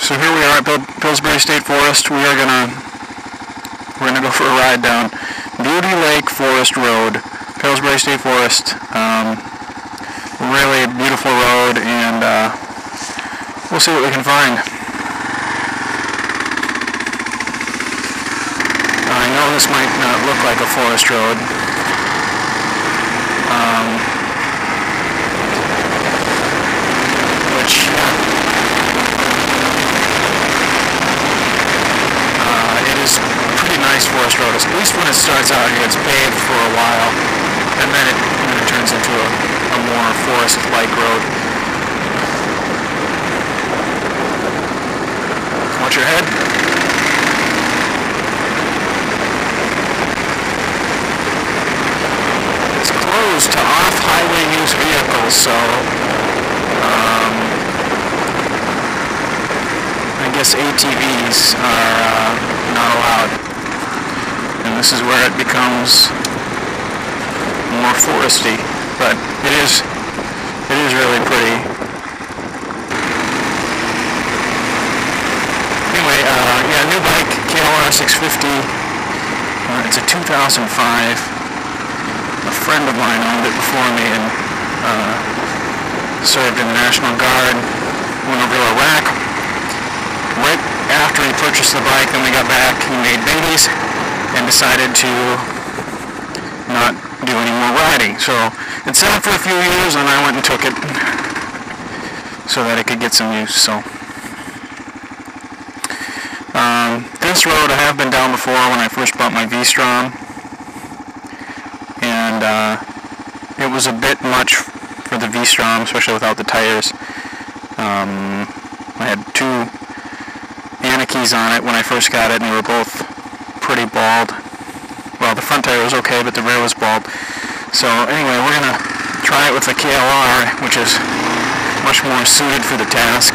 So here we are at Pillsbury State Forest. We're gonna go for a ride down Beauty Lake Forest Road, Pillsbury State Forest. Really beautiful road, and we'll see what we can find. I know this might not look like a forest road. It is a pretty nice forest road. At least when it starts out here, it's paved for a while, and then it turns into a more forest-like road. Watch your head. It's closed to off-highway use vehicles, so I guess ATVs are not allowed. And this is where it becomes more foresty, but it is really pretty. Anyway, yeah, new bike, KLR 650. It's a 2005. A friend of mine owned it before me and served in the National Guard. Went over to Iraq. Right after he purchased the bike, then we got back, he made babies, and decided to not do any more riding. So it sat for a few years, and I went and took it so that it could get some use. So this road I have been down before when I first bought my V-Strom, and it was a bit much for the V-Strom, especially without the tires. I had two Yankees on it when I first got it, and they were both pretty bald. Well, the front tire was okay, but the rear was bald. So anyway, we're going to try it with the KLR, which is much more suited for the task.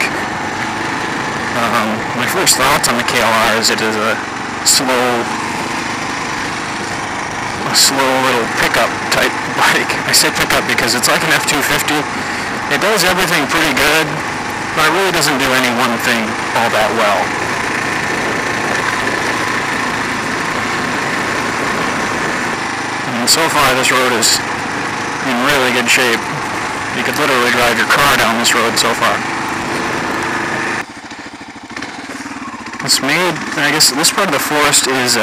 My first thoughts on the KLR is it is a slow little pickup type bike. I say pickup because it's like an F-250. It does everything pretty good, but it really doesn't do any one thing all that well. And so far this road is in really good shape. You could literally drive your car down this road so far. It's made, I guess this part of the forest is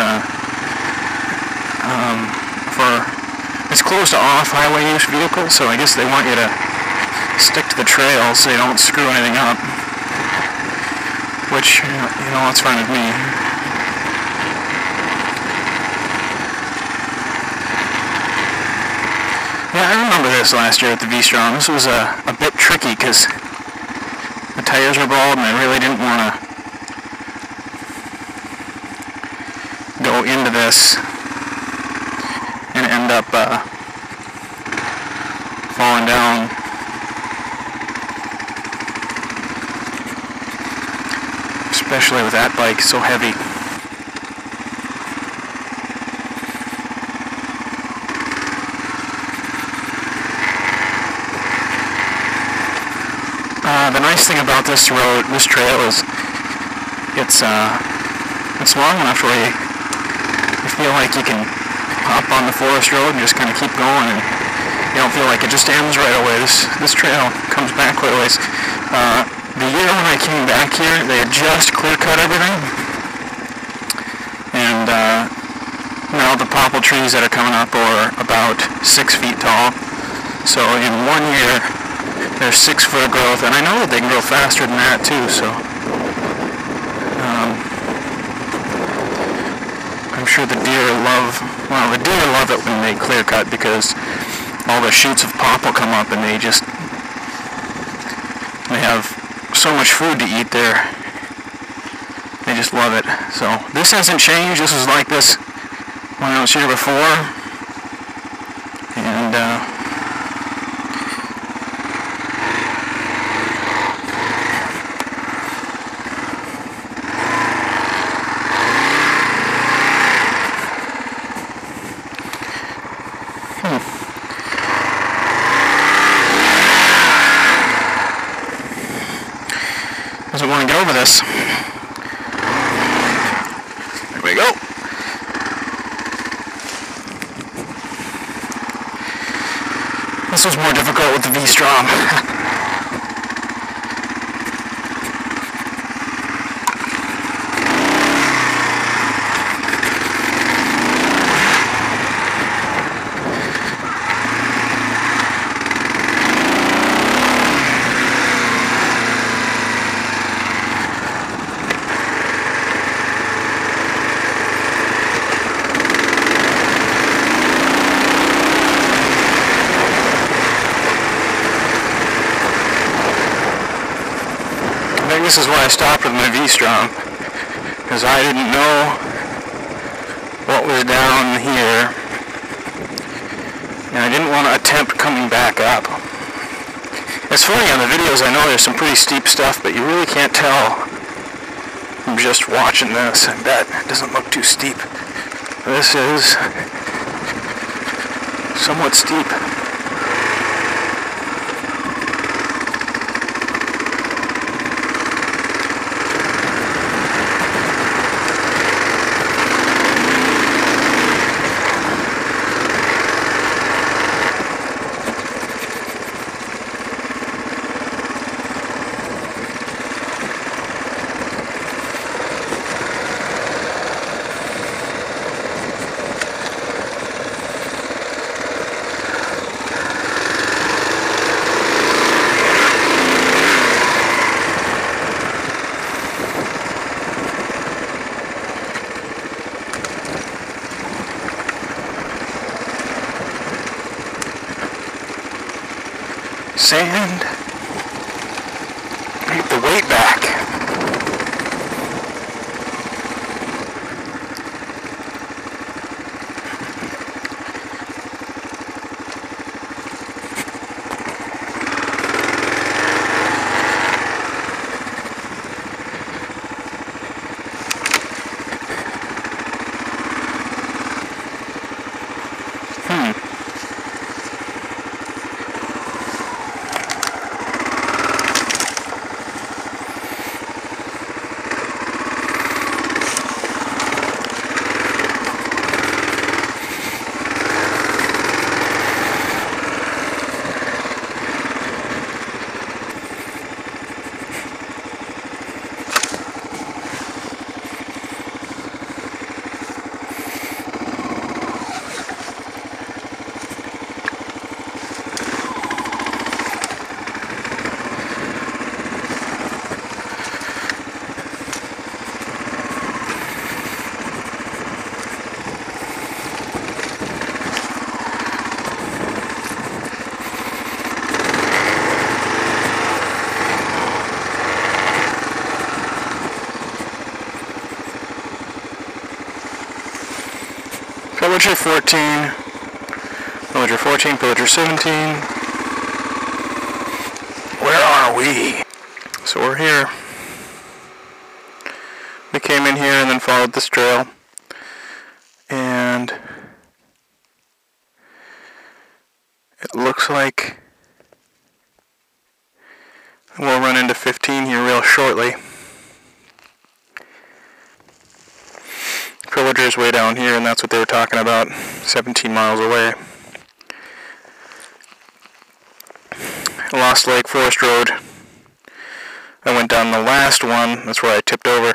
it's closed to off-highway use vehicles, so I guess they want you to stick to the trail so you don't screw anything up, which, you know, that's fine with me. Yeah, I remember this last year at the V-Strom. This was a bit tricky because the tires were bald and I really didn't want to go into this and end up falling down. Especially with that bike so heavy. The nice thing about this road, this trail, is it's long enough where you feel like you can hop on the forest road and just kind of keep going, and you don't feel like it just ends right away. This trail comes back quite a ways. The year when I came back here, they had just clear-cut everything, and now the popple trees that are coming up are about 6 feet tall. So in 1 year, there's 6 foot of growth, and I know that they can grow faster than that too. So I'm sure the deer love it when they clear-cut, because all the shoots of popple come up, and they have so much food to eat there. They just love it. So this hasn't changed. This was like this when I was here before, and Doesn't want to get over this. There we go. This was more difficult with the V-Strom. This is why I stopped with my V-Strom, because I didn't know what was down here, and I didn't want to attempt coming back up. It's funny, on the videos I know there's some pretty steep stuff, but you really can't tell from just watching this. I bet it doesn't look too steep. This is somewhat steep. Sand. Get the weight back. Pillager 14, Pillager 14, Pillager 17. Where are we? So we're here. We came in here and then followed this trail. And it looks like we'll run into 15 here real shortly. Pillager's way down here, and that's what they were talking about, 17 miles away. Lost Lake Forest Road. I went down the last one, that's where I tipped over.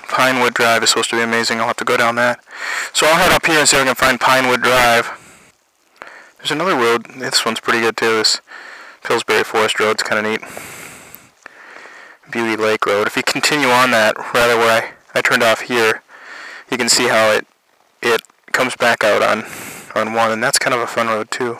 Pinewood Drive is supposed to be amazing, I'll have to go down that. So I'll head up here and see if I can find Pinewood Drive. There's another road, this one's pretty good too, this Pillsbury Forest Road, it's kind of neat. Beauty Lake Road. If you continue on that, rather where I turned off here, you can see how it comes back out on one, and that's kind of a fun road too.